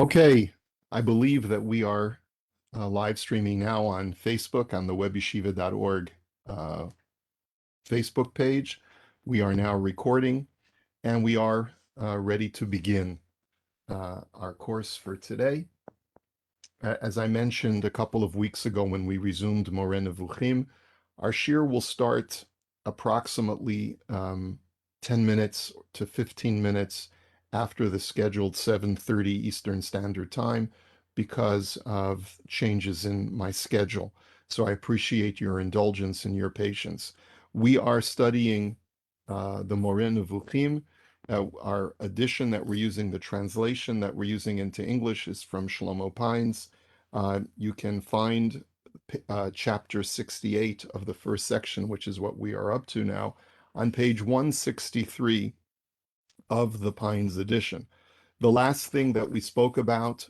Okay, I believe that we are live streaming now on Facebook on the webyeshiva.org uh, Facebook page. We are now recording and we are ready to begin our course for today. As I mentioned a couple of weeks ago when we resumed Moreh Nevukhim, our shir will start approximately 10 minutes to 15 minutes after the scheduled 7:30 Eastern Standard Time because of changes in my schedule. So I appreciate your indulgence and your patience. We are studying the Moreh Nevukhim. Our edition that we're using, the translation that we're using into English is from Shlomo Pines. You can find chapter 68 of the first section, which is what we are up to now, on page 163 of the Pines edition. The last thing that we spoke about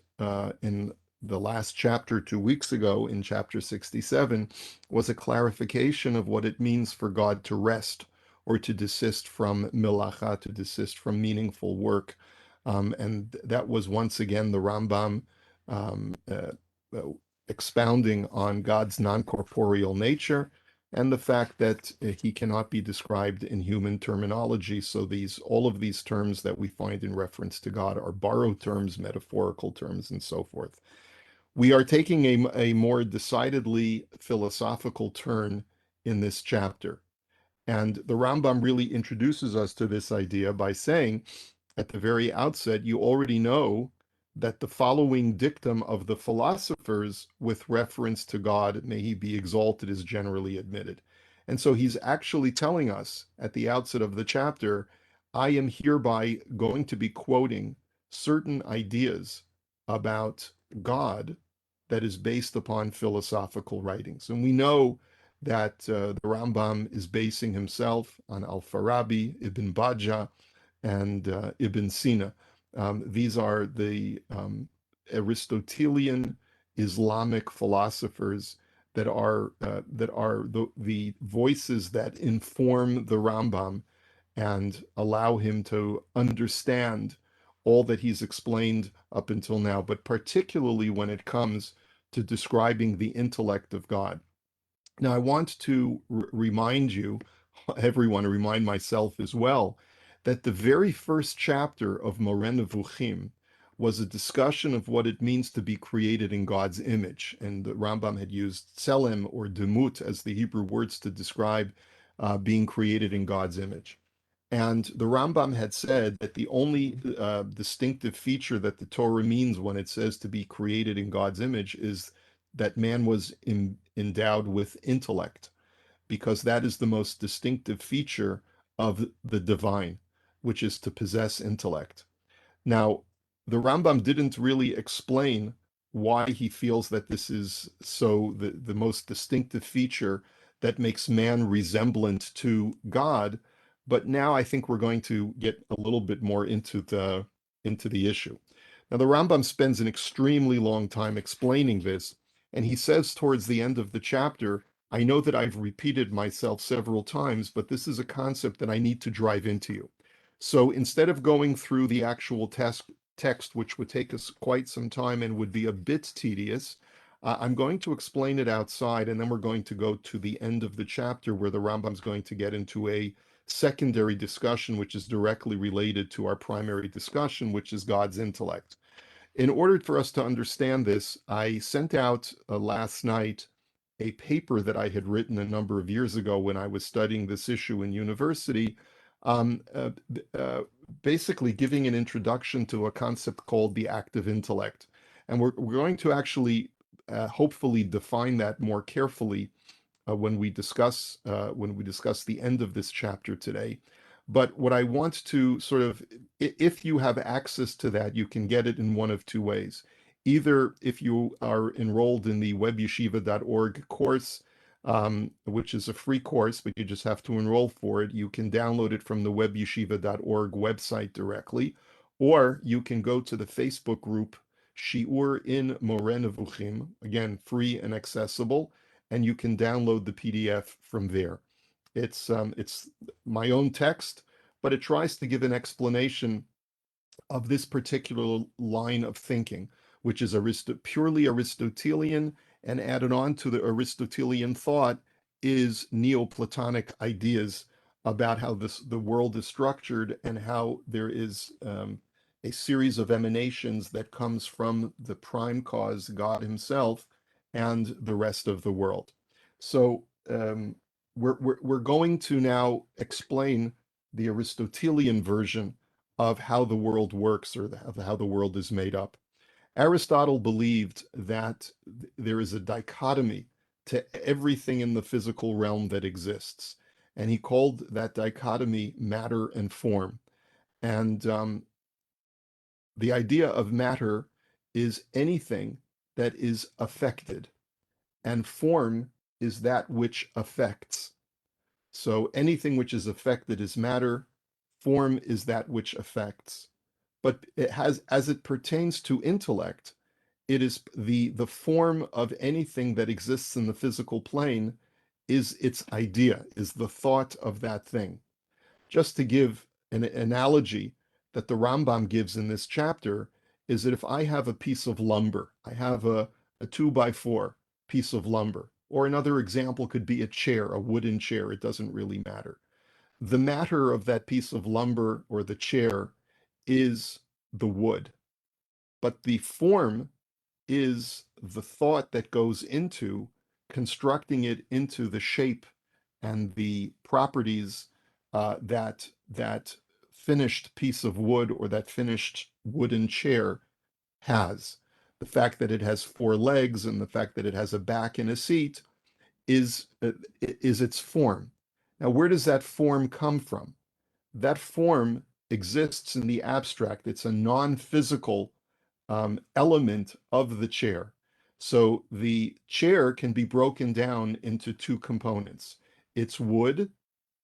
in the last chapter 2 weeks ago, in chapter 67, was a clarification of what it means for God to rest or to desist from milacha, to desist from meaningful work. And that was once again the Rambam um, expounding on God's non-corporeal nature and the fact that he cannot be described in human terminology. So all of these terms that we find in reference to God are borrowed terms, metaphorical terms, and so forth. We are taking a more decidedly philosophical turn in this chapter. And the Rambam really introduces us to this idea by saying, at the very outset, you already know that the following dictum of the philosophers with reference to God, may he be exalted, is generally admitted. And so he's actually telling us at the outset of the chapter, I am hereby going to be quoting certain ideas about God that is based upon philosophical writings. And we know that the Rambam is basing himself on Al-Farabi, Ibn Bajjah, and Ibn Sina. These are the Aristotelian Islamic philosophers that are the voices that inform the Rambam and allow him to understand all that he's explained up until now, but particularly when it comes to describing the intellect of God. Now, I want to remind you, everyone, remind myself as well, that the very first chapter of Moreh Nevukhim was a discussion of what it means to be created in God's image. And the Rambam had used tselem or demut as the Hebrew words to describe being created in God's image. And the Rambam had said that the only distinctive feature that the Torah means when it says to be created in God's image is that man was endowed with intellect, because that is the most distinctive feature of the divine, which is to possess intellect. Now, the Rambam didn't really explain why he feels that this is so the most distinctive feature that makes man resemblant to God. But now I think we're going to get a little bit more into the issue. Now, the Rambam spends an extremely long time explaining this, and he says towards the end of the chapter, I know that I've repeated myself several times, but this is a concept that I need to drive into you. So instead of going through the actual text, which would take us quite some time and would be a bit tedious, I'm going to explain it outside, and then we're going to go to the end of the chapter where the Rambam's going to get into a secondary discussion, which is directly related to our primary discussion, which is God's intellect. In order for us to understand this, I sent out last night a paper that I had written a number of years ago when I was studying this issue in university, um, uh, uh, basically giving an introduction to a concept called the active intellect. And we're going to actually hopefully define that more carefully when we discuss the end of this chapter today. But what I want to sort of, if you have access to that, you can get it in one of two ways. Either if you are enrolled in the webyeshiva.org course, which is a free course, but you just have to enroll for it, you can download it from the webyeshiva.org website directly, or you can go to the Facebook group Shiur in Moreh Nevukhim, again, free and accessible, and you can download the PDF from there. It's my own text, but it tries to give an explanation of this particular line of thinking, which is purely Aristotelian, and added on to the Aristotelian thought is Neoplatonic ideas about how the world is structured and how there is a series of emanations that comes from the prime cause, God Himself, and the rest of the world. So we're going to now explain the Aristotelian version of how the world works, or of how the world is made up. Aristotle believed that there is a dichotomy to everything in the physical realm that exists, and he called that dichotomy matter and form. And the idea of matter is anything that is affected, and form is that which affects. So anything which is affected is matter, form is that which affects. But it has, as it pertains to intellect, it is the form of anything that exists in the physical plane is its idea, is the thought of that thing. Just to give an analogy that the Rambam gives in this chapter, is that if I have a piece of lumber, I have a 2x4 piece of lumber, or another example could be a chair, a wooden chair, it doesn't really matter. The matter of that piece of lumber or the chair is the wood, but the form is the thought that goes into constructing it into the shape and the properties that finished piece of wood or that finished wooden chair has. The fact that it has four legs and the fact that it has a back and a seat is its form. Now, where does that form come from? That form exists in the abstract. It's a non-physical element of the chair. So the chair can be broken down into two components. It's wood,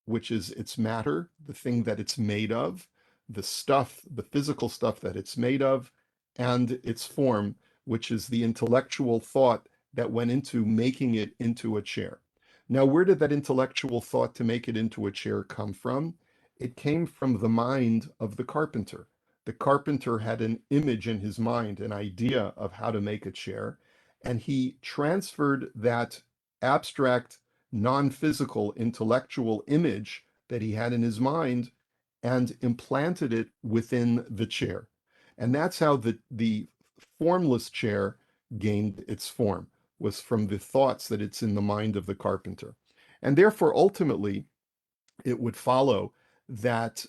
which is its matter, the thing that it's made of, the stuff, the physical stuff that it's made of, and its form, which is the intellectual thought that went into making it into a chair. Now, where did that intellectual thought to make it into a chair come from? It came from the mind of the carpenter. The carpenter had an image in his mind, an idea of how to make a chair, and he transferred that abstract, non-physical, intellectual image that he had in his mind and implanted it within the chair. And that's how the formless chair gained its form, was from the thoughts that it's in the mind of the carpenter. And therefore, ultimately, it would follow that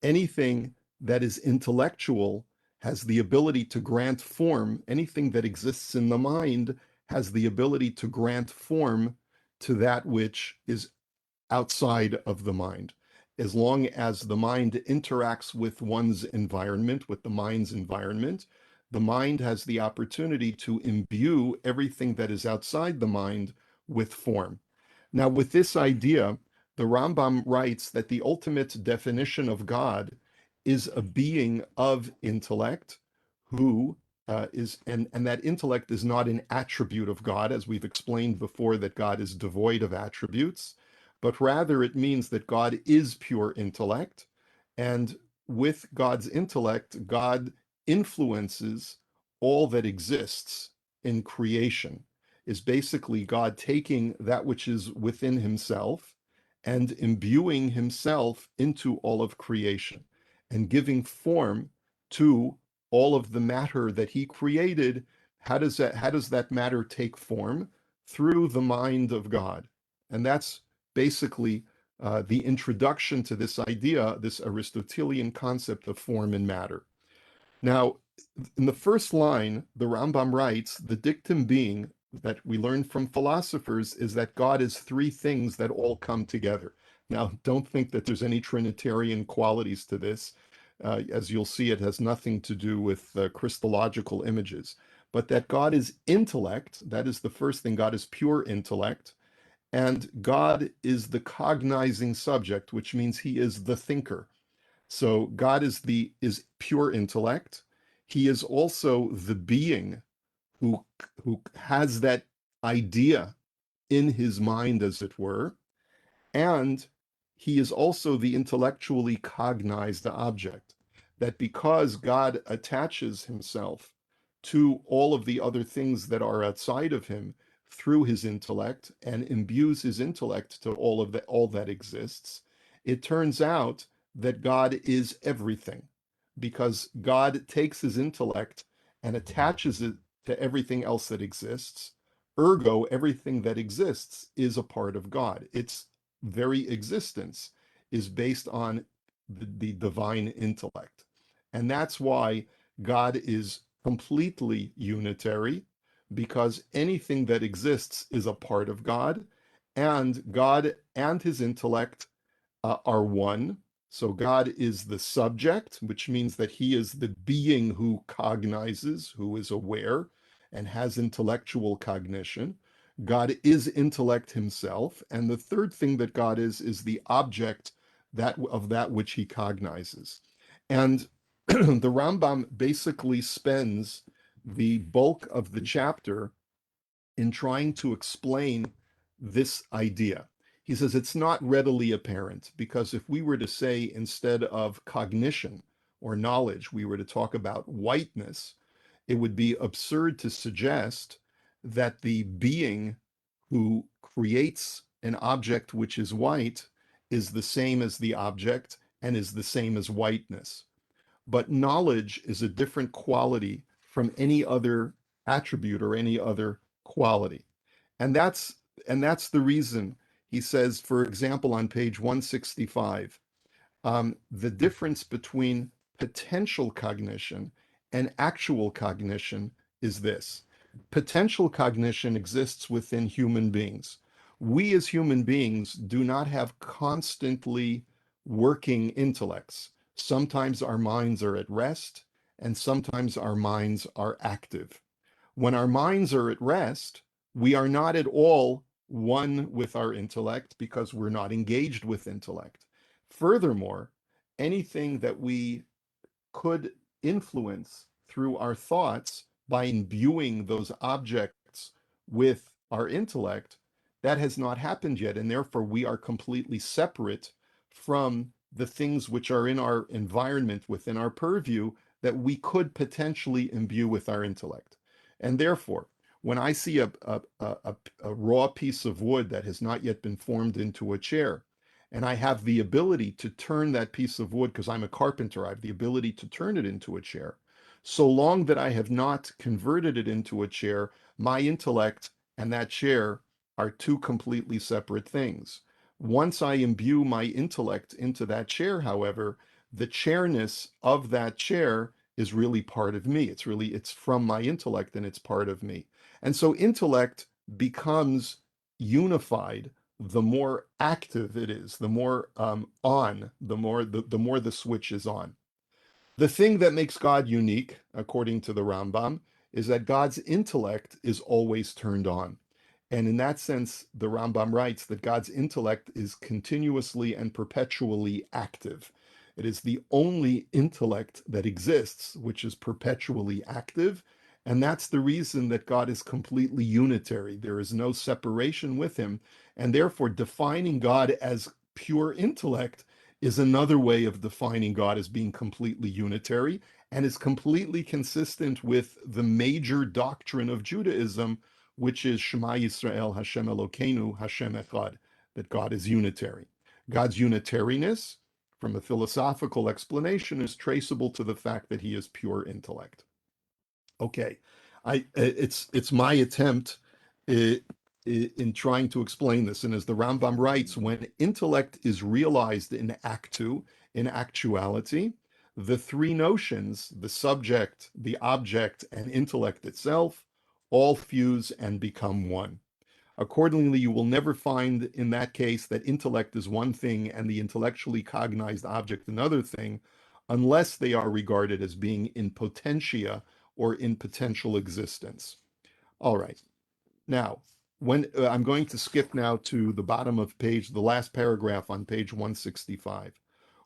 anything that is intellectual has the ability to grant form. Anything that exists in the mind has the ability to grant form to that which is outside of the mind. As long as the mind interacts with one's environment, with the mind's environment, the mind has the opportunity to imbue everything that is outside the mind with form. Now, with this idea, the Rambam writes that the ultimate definition of God is a being of intellect who and that intellect is not an attribute of God, as we've explained before, that God is devoid of attributes, but rather it means that God is pure intellect. And with God's intellect, God influences all that exists in creation, is basically God taking that which is within himself and imbuing himself into all of creation and giving form to all of the matter that he created. How does that matter take form? Through the mind of God. And that's basically the introduction to this idea, this Aristotelian concept of form and matter. Now, in the first line, the Rambam writes, the dictum being that we learn from philosophers is that God is three things that all come together. Now, don't think that there's any Trinitarian qualities to this. As you'll see, it has nothing to do with Christological images, but that God is intellect. That is the first thing. God is pure intellect. And God is the cognizing subject, which means he is the thinker. So God is pure intellect. He is also the being who has that idea in his mind, as it were, and he is also the intellectually cognized object. that because God attaches himself to all of the other things that are outside of him through his intellect and imbues his intellect to all that exists, it turns out that God is everything because God takes his intellect and attaches it to everything else that exists. Ergo, everything that exists is a part of God. Its very existence is based on the divine intellect. And that's why God is completely unitary, because anything that exists is a part of God, and God and his intellect are one. So God is the subject, which means that he is the being who cognizes, who is aware, and has intellectual cognition. God is intellect himself. And the third thing that God is the object that which he cognizes. And the Rambam basically spends the bulk of the chapter in trying to explain this idea. He says it's not readily apparent because if we were to say instead of cognition or knowledge, we were to talk about whiteness, it would be absurd to suggest that the being who creates an object which is white is the same as the object and is the same as whiteness. But knowledge is a different quality from any other attribute or any other quality. And that's and that's the reason he says, for example, on page 165, the difference between potential cognition and actual cognition is this. Potential cognition exists within human beings. We as human beings do not have constantly working intellects. Sometimes our minds are at rest, and sometimes our minds are active. When our minds are at rest, we are not at all one with our intellect because we're not engaged with intellect. Furthermore, anything that we could influence through our thoughts by imbuing those objects with our intellect, that has not happened yet. And therefore, we are completely separate from the things which are in our environment within our purview that we could potentially imbue with our intellect. And therefore, when I see a raw piece of wood that has not yet been formed into a chair, and I have the ability to turn that piece of wood, because I'm a carpenter, I have the ability to turn it into a chair. So long that I have not converted it into a chair, my intellect and that chair are two completely separate things. Once I imbue my intellect into that chair, however, the chairness of that chair is really part of me. It's from my intellect and it's part of me. And so intellect becomes unified the more active it is, the more on, the more the switch is on. The thing that makes God unique, according to the Rambam, is that God's intellect is always turned on. And in that sense, the Rambam writes that God's intellect is continuously and perpetually active. It is the only intellect that exists, which is perpetually active. And that's the reason that God is completely unitary. There is no separation with him. And therefore, defining God as pure intellect is another way of defining God as being completely unitary and is completely consistent with the major doctrine of Judaism, which is Shema Yisrael, Hashem Elokeinu, Hashem Echad, that God is unitary. God's unitariness, from a philosophical explanation, is traceable to the fact that he is pure intellect. Okay, it's my attempt in trying to explain this. And as the Rambam writes, when intellect is realized in actu, in actuality, the three notions, the subject, the object, and intellect itself, all fuse and become one. Accordingly, you will never find in that case that intellect is one thing and the intellectually cognized object another thing, unless they are regarded as being in potentia or in potential existence. All right. Now, when I'm going to skip now to the bottom of page, the last paragraph on page 165.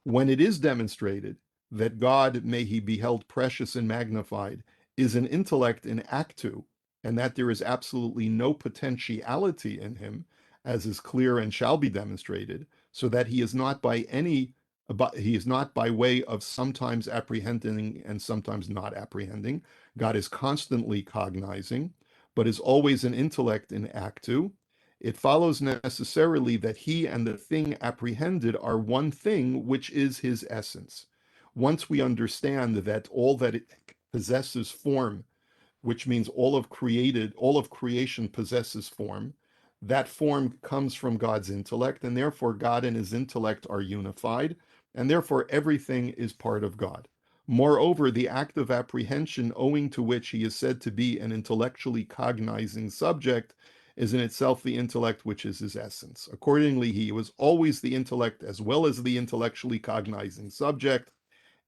When it is demonstrated that God, may he be held precious and magnified, is an intellect in actu, and that there is absolutely no potentiality in him, as is clear and shall be demonstrated, so that he is not by any but he is not by way of sometimes apprehending and sometimes not apprehending. God is constantly cognizing, but is always an intellect in actu. It follows necessarily that he and the thing apprehended are one thing, which is his essence. Once we understand that all that it possesses form, which means all of creation possesses form. That form comes from God's intellect, and therefore God and his intellect are unified, and therefore everything is part of God. Moreover, the act of apprehension, owing to which he is said to be an intellectually cognizing subject, is in itself the intellect which is his essence. Accordingly, he was always the intellect as well as the intellectually cognizing subject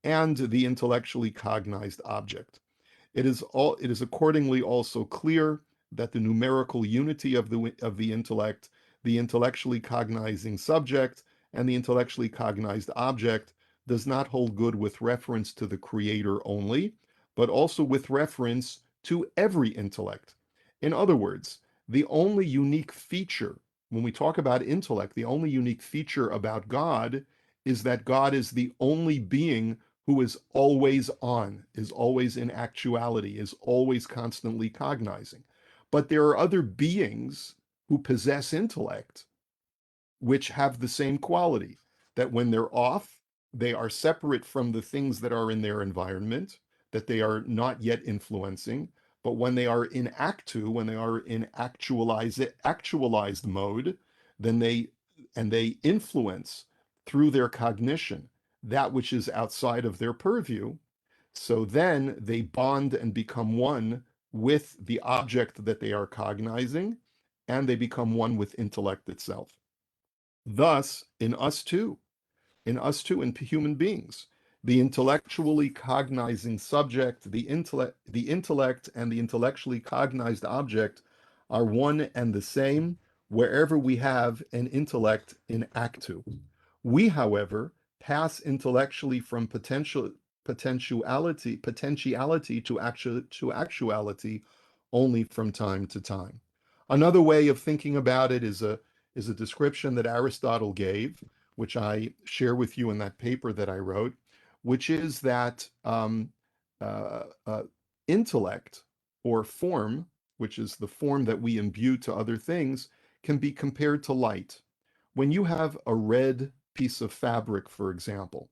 and the intellectually cognized object. It is accordingly also clear that the numerical unity of the intellect, the intellectually cognizing subject, and the intellectually cognized object does not hold good with reference to the creator only, but also with reference to every intellect. In other words, the only unique feature, when we talk about intellect, the only unique feature about God is that God is the only being who is always on, is always in actuality, is always constantly cognizing. But there are other beings who possess intellect which have the same quality, that when they're off, they are separate from the things that are in their environment, that they are not yet influencing. But when they are in actu, when they are in actualized mode, then they influence through their cognition that which is outside of their purview. So then they bond and become one with the object that they are cognizing, and they become one with intellect itself. Thus, in human beings, the intellectually cognizing subject, the intellect and the intellectually cognized object are one and the same wherever we have an intellect in actu. We, however, pass intellectually from potentiality to actuality only from time to time. Another way of thinking about it is a description that Aristotle gave, which I share with you in that paper that I wrote, which is that uh, uh, intellect or form, which is the form that we imbue to other things, can be compared to light. When you have a red piece of fabric, for example,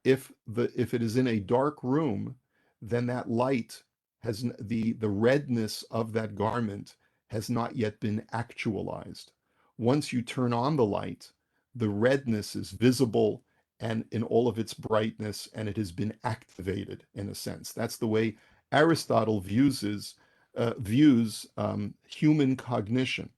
if it is in a dark room, then that light has the redness of that garment has not yet been actualized. Once you turn on the light, the redness is visible and in all of its brightness, and it has been activated in a sense. That's the way Aristotle views human cognition,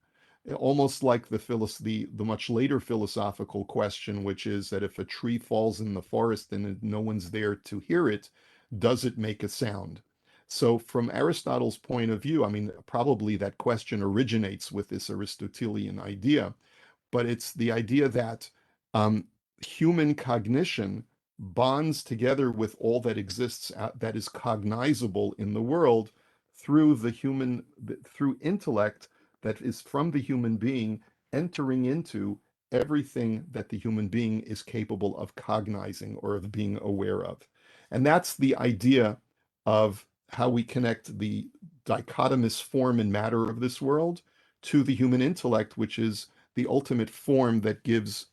almost like the much later philosophical question, which is that if a tree falls in the forest and no one's there to hear it, does it make a sound? So from Aristotle's point of view, I mean, probably that question originates with this Aristotelian idea, but it's the idea that um, human cognition bonds together with all that exists that is cognizable in the world through intellect that is from the human being entering into everything that the human being is capable of cognizing or of being aware of. And that's the idea of how we connect the dichotomous form and matter of this world to the human intellect, which is the ultimate form that gives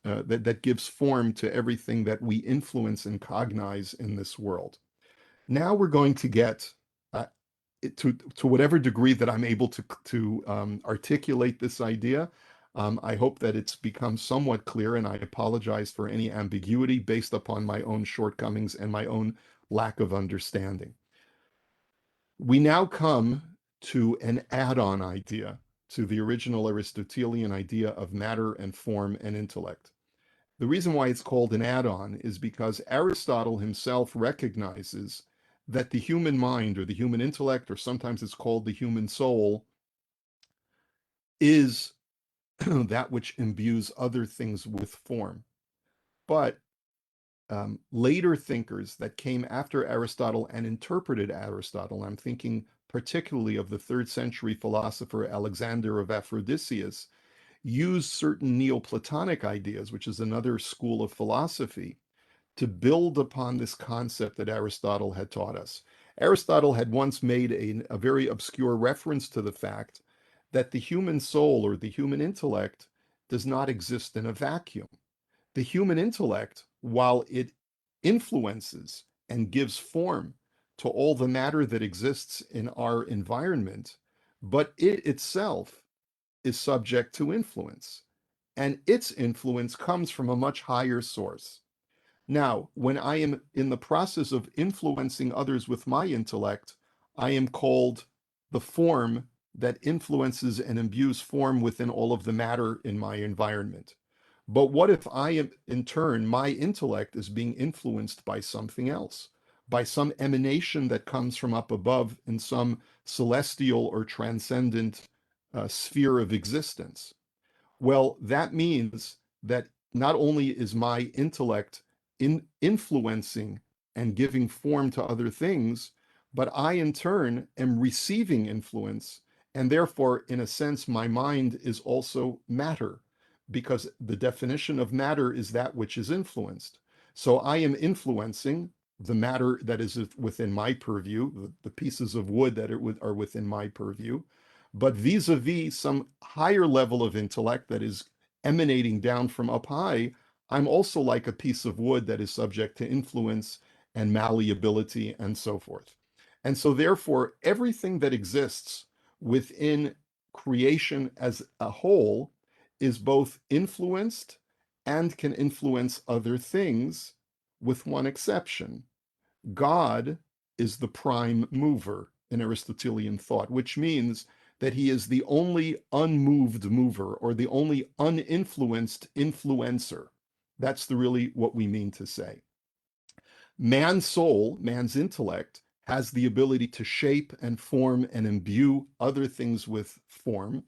form to everything that we influence and cognize in this world. Now we're going to get to whatever degree that I'm able to articulate this idea. I hope that it's become somewhat clear, and I apologize for any ambiguity based upon my own shortcomings and my own lack of understanding. We now come to an add-on idea to the original Aristotelian idea of matter and form and intellect. The reason why it's called an add-on is because Aristotle himself recognizes that the human mind or the human intellect, or sometimes it's called the human soul, is that which imbues other things with form. But later thinkers that came after Aristotle and interpreted Aristotle, I'm thinking particularly of the 3rd century philosopher Alexander of Aphrodisias, used certain Neoplatonic ideas, which is another school of philosophy, to build upon this concept that Aristotle had taught us. Aristotle had once made a very obscure reference to the fact that the human soul or the human intellect does not exist in a vacuum. The human intellect, while it influences and gives form to all the matter that exists in our environment, but it itself is subject to influence. And its influence comes from a much higher source. Now, when I am in the process of influencing others with my intellect, I am called the form that influences and imbues form within all of the matter in my environment. But what if I am, in turn, my intellect is being influenced by something else, by some emanation that comes from up above in some celestial or transcendent sphere of existence? Well, that means that not only is my intellect influencing and giving form to other things, but I in turn am receiving influence. And therefore, in a sense, my mind is also matter, because the definition of matter is that which is influenced. So I am influencing the matter that is within my purview, the pieces of wood that are within my purview, but vis-a-vis some higher level of intellect that is emanating down from up high, I'm also like a piece of wood that is subject to influence and malleability and so forth. And so therefore, everything that exists within creation as a whole is both influenced and can influence other things, with one exception. God is the prime mover in Aristotelian thought, which means that he is the only unmoved mover or the only uninfluenced influencer. That's really what we mean to say. Man's soul, man's intellect, has the ability to shape and form and imbue other things with form,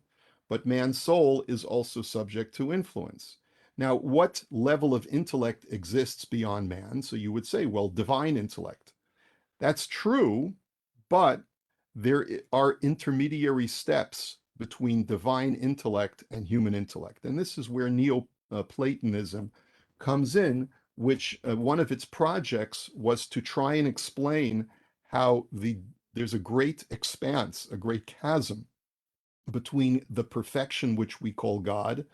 but man's soul is also subject to influence. Now, what level of intellect exists beyond man? So you would say, well, divine intellect. That's true, but there are intermediary steps between divine intellect and human intellect. And this is where Neoplatonism comes in, which one of its projects was to try and explain how there's a great expanse, a great chasm between the perfection which we call God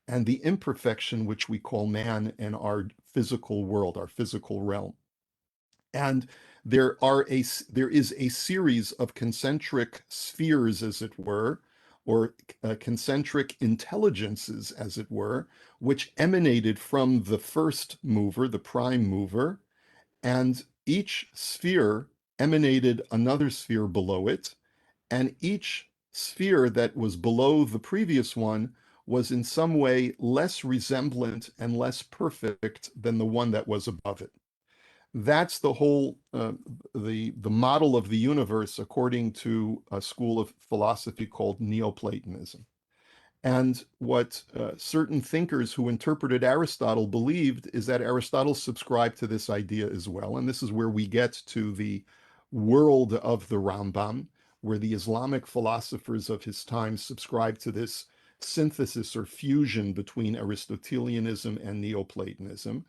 and the imperfection which we call man and our physical world, our physical realm. And there is a series of concentric spheres, as it were, or concentric intelligences, as it were, which emanated from the first mover, the prime mover, and each sphere emanated another sphere below it, and each sphere that was below the previous one was in some way less resemblant and less perfect than the one that was above it. That's the whole the model of the universe according to a school of philosophy called Neoplatonism. And what certain thinkers who interpreted Aristotle believed is that Aristotle subscribed to this idea as well. And this is where we get to the world of the Rambam, where the Islamic philosophers of his time subscribed to this synthesis or fusion between Aristotelianism and Neoplatonism.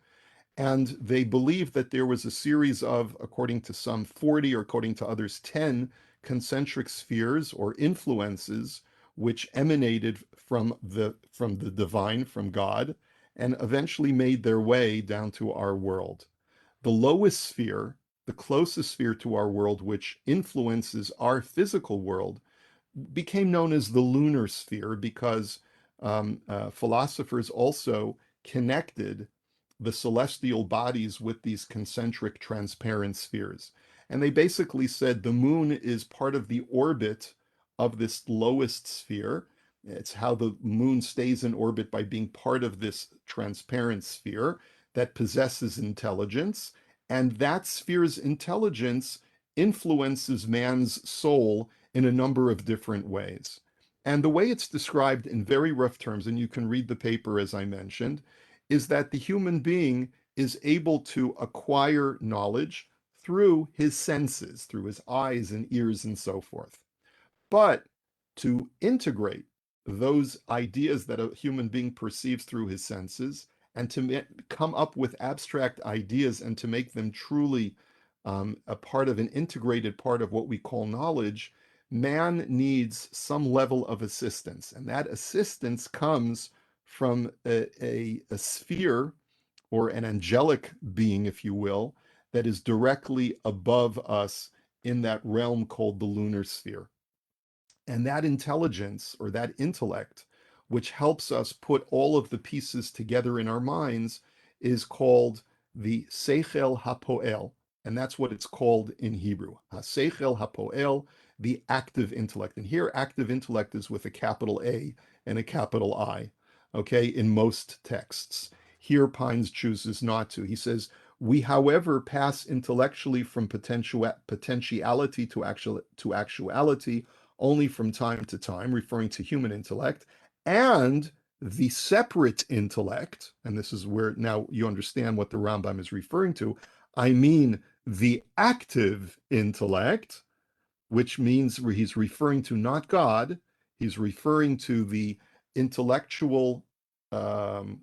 And they believed that there was a series of, according to some 40 or according to others 10 concentric spheres or influences which emanated from the divine, from God, and eventually made their way down to our world. The lowest sphere, the closest sphere to our world, which influences our physical world, became known as the lunar sphere because philosophers also connected the celestial bodies with these concentric transparent spheres. And they basically said the moon is part of the orbit of this lowest sphere. It's how the moon stays in orbit, by being part of this transparent sphere that possesses intelligence. And that sphere's intelligence influences man's soul in a number of different ways. And the way it's described in very rough terms, and you can read the paper as I mentioned, is that the human being is able to acquire knowledge through his senses, through his eyes and ears and so forth. But to integrate those ideas that a human being perceives through his senses and to come up with abstract ideas and to make them truly a part of an integrated part of what we call knowledge, man needs some level of assistance. And that assistance comes from a sphere or an angelic being, if you will, that is directly above us in that realm called the lunar sphere. And that intelligence or that intellect, which helps us put all of the pieces together in our minds, is called the Seichel HaPoel. And that's what it's called in Hebrew. Seichel HaPoel, the active intellect. And here, active intellect is with a capital A and a capital I, okay, in most texts. Here, Pines chooses not to. He says, we, however, pass intellectually from potentiality to actuality only from time to time, referring to human intellect, and the separate intellect, and this is where now you understand what the Rambam is referring to. I mean, the active intellect, which means he's referring to not God, he's referring to the intellectual um,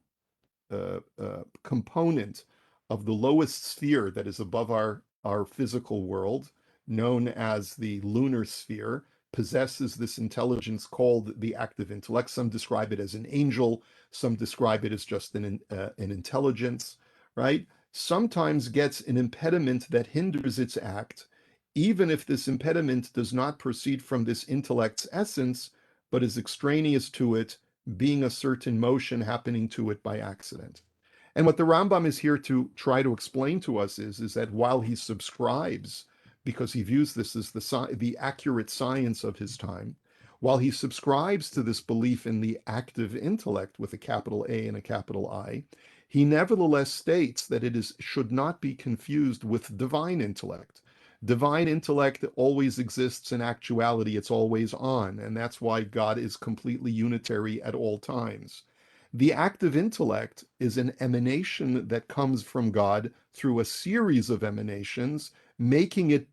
component of the lowest sphere that is above our physical world, known as the lunar sphere, possesses this intelligence called the active intellect. Some describe it as an angel, some describe it as just an intelligence, right? Sometimes gets an impediment that hinders its act, even if this impediment does not proceed from this intellect's essence, but is extraneous to it, being a certain motion happening to it by accident. And what the Rambam is here to try to explain to us is that while he subscribes, because he views this as the accurate science of his time, while he subscribes to this belief in the active intellect with a capital A and a capital I, he nevertheless states that should not be confused with divine intellect. Divine intellect always exists in actuality, it's always on, and that's why God is completely unitary at all times. The active intellect is an emanation that comes from God through a series of emanations, making it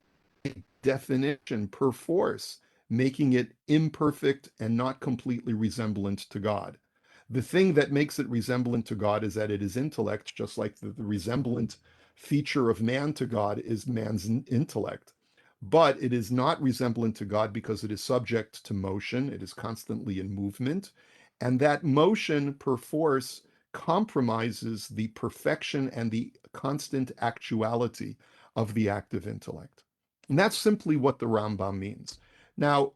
definition per force, making it imperfect and not completely resemblant to God. The thing that makes it resemblant to God is that it is intellect, just like the resemblant feature of man to God is man's intellect. But it is not resemblant to God because it is subject to motion, it is constantly in movement, and that motion per force compromises the perfection and the constant actuality of the active intellect. And that's simply what the Rambam means. Now,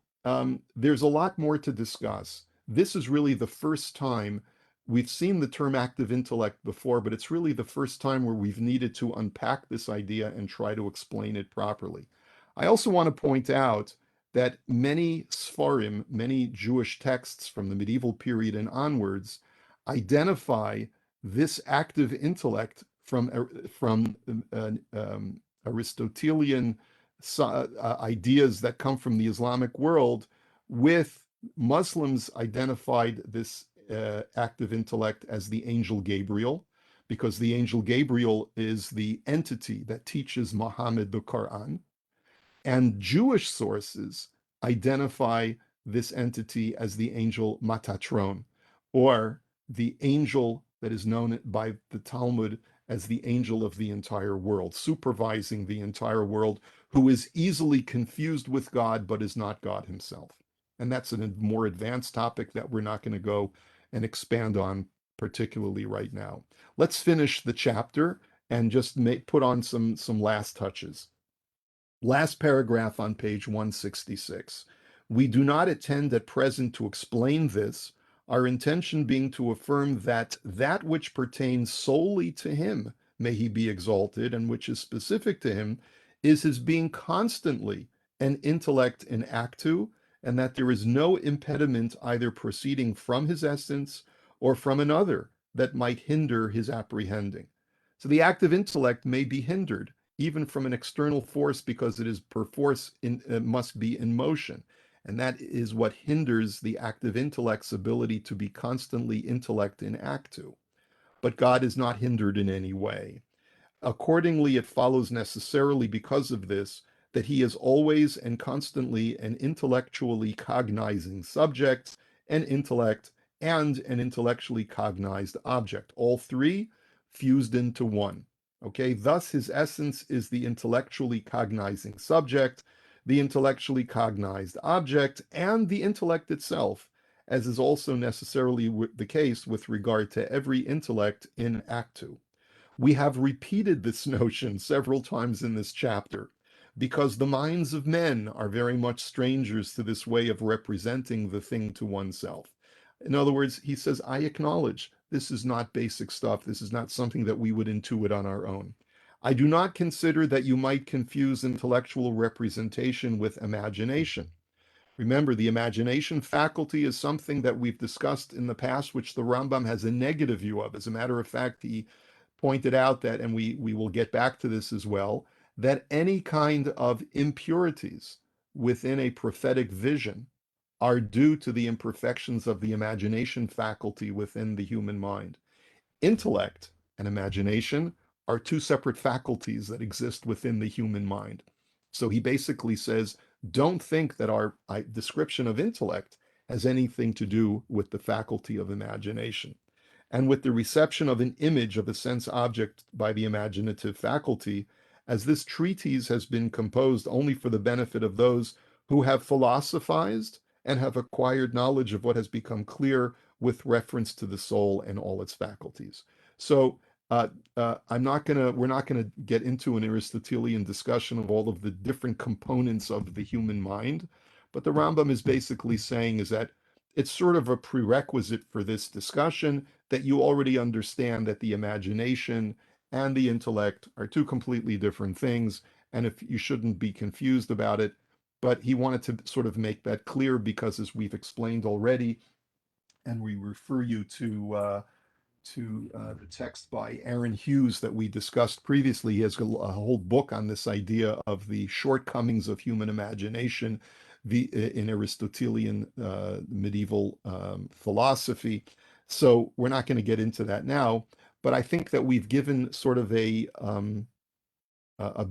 there's a lot more to discuss. This is really the first time we've seen the term active intellect before, but it's really the first time where we've needed to unpack this idea and try to explain it properly. I also want to point out that many Sfarim, many Jewish texts from the medieval period and onwards, identify this active intellect from Aristotelian ideas that come from the Islamic world with Muslims identified this active intellect as the angel Gabriel, because the angel Gabriel is the entity that teaches Muhammad the Quran. And Jewish sources identify this entity as the angel Matatron, or the angel that is known by the Talmud as the angel of the entire world, supervising the entire world, who is easily confused with God but is not God himself. And that's a more advanced topic that we're not going to go and expand on particularly right now. Let's finish the chapter and just put on some last touches. Last paragraph on page 166. We do not intend at present to explain this, our intention being to affirm that that which pertains solely to him, may he be exalted, and which is specific to him, is his being constantly an intellect in actu, and that there is no impediment either proceeding from his essence or from another that might hinder his apprehending. So the active intellect may be hindered even from an external force, because it is perforce must be in motion. And that is what hinders the active intellect's ability to be constantly intellect in actu. But God is not hindered in any way. Accordingly, it follows necessarily because of this that he is always and constantly and intellectually cognizing subjects and intellect and an intellectually cognized object. All three fused into one. Okay, thus his essence is the intellectually cognizing subject, the intellectually cognized object, and the intellect itself, as is also necessarily the case with regard to every intellect in Act 2. We have repeated this notion several times in this chapter because the minds of men are very much strangers to this way of representing the thing to oneself. In other words, he says, I acknowledge this is not basic stuff. This is not something that we would intuit on our own. I do not consider that you might confuse intellectual representation with imagination. Remember, the imagination faculty is something that we've discussed in the past, which the Rambam has a negative view of. As a matter of fact, he pointed out that, and we will get back to this as well, that any kind of impurities within a prophetic vision are due to the imperfections of the imagination faculty within the human mind. Intellect and imagination are two separate faculties that exist within the human mind. So he basically says, don't think that our description of intellect has anything to do with the faculty of imagination. And with the reception of an image of a sense object by the imaginative faculty, as this treatise has been composed only for the benefit of those who have philosophized and have acquired knowledge of what has become clear with reference to the soul and all its faculties. So we're not gonna get into an Aristotelian discussion of all of the different components of the human mind, but the Rambam is basically saying is that it's sort of a prerequisite for this discussion that you already understand that the imagination and the intellect are two completely different things, and if you shouldn't be confused about it. But he wanted to sort of make that clear because, as we've explained already, and we refer you to the text by Aaron Hughes that we discussed previously. He has a whole book on this idea of the shortcomings of human imagination in Aristotelian medieval philosophy. So we're not going to get into that now, but I think that we've given sort of a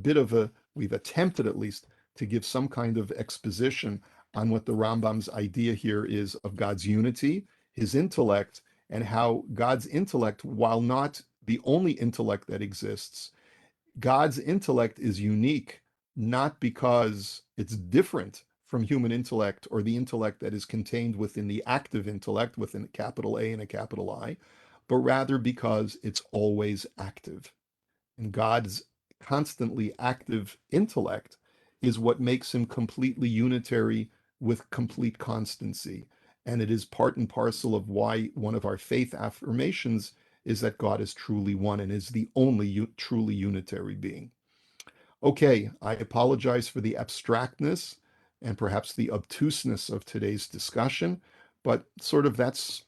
bit of we've attempted at least to give some kind of exposition on what the Rambam's idea here is of God's unity, his intellect, and how God's intellect, while not the only intellect that exists, God's intellect is unique, not because it's different from human intellect or the intellect that is contained within the active intellect, within a capital A and a capital I, but rather because it's always active. And God's constantly active intellect is what makes him completely unitary with complete constancy. And it is part and parcel of why one of our faith affirmations is that God is truly one and is the only truly unitary being. Okay, I apologize for the abstractness and perhaps the obtuseness of today's discussion, but sort of that's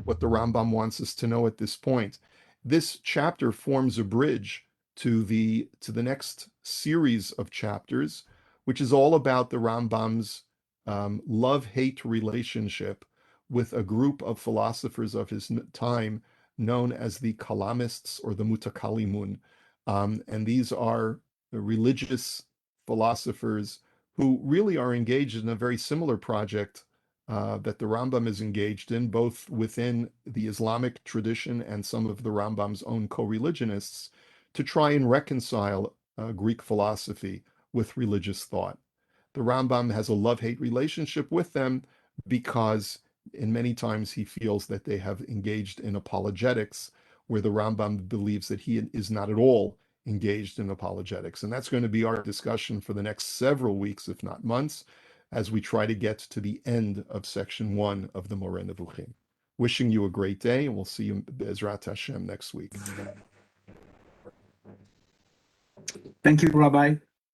what the Rambam wants us to know at this point. This chapter forms a bridge to the next series of chapters, which is all about the Rambam's love-hate relationship with a group of philosophers of his time known as the Kalamists or the Mutakalimun. And these are the religious philosophers who really are engaged in a very similar project that the Rambam is engaged in, both within the Islamic tradition and some of the Rambam's own co-religionists, to try and reconcile Greek philosophy with religious thought. The Rambam has a love-hate relationship with them because in many times he feels that they have engaged in apologetics, where the Rambam believes that he is not at all engaged in apologetics. And that's going to be our discussion for the next several weeks, if not months, as we try to get to the end of section 1 of the Moreh Nevukhim. Wishing you a great day, and we'll see you Be'ezrat Hashem next week. Thank you, Rabbi.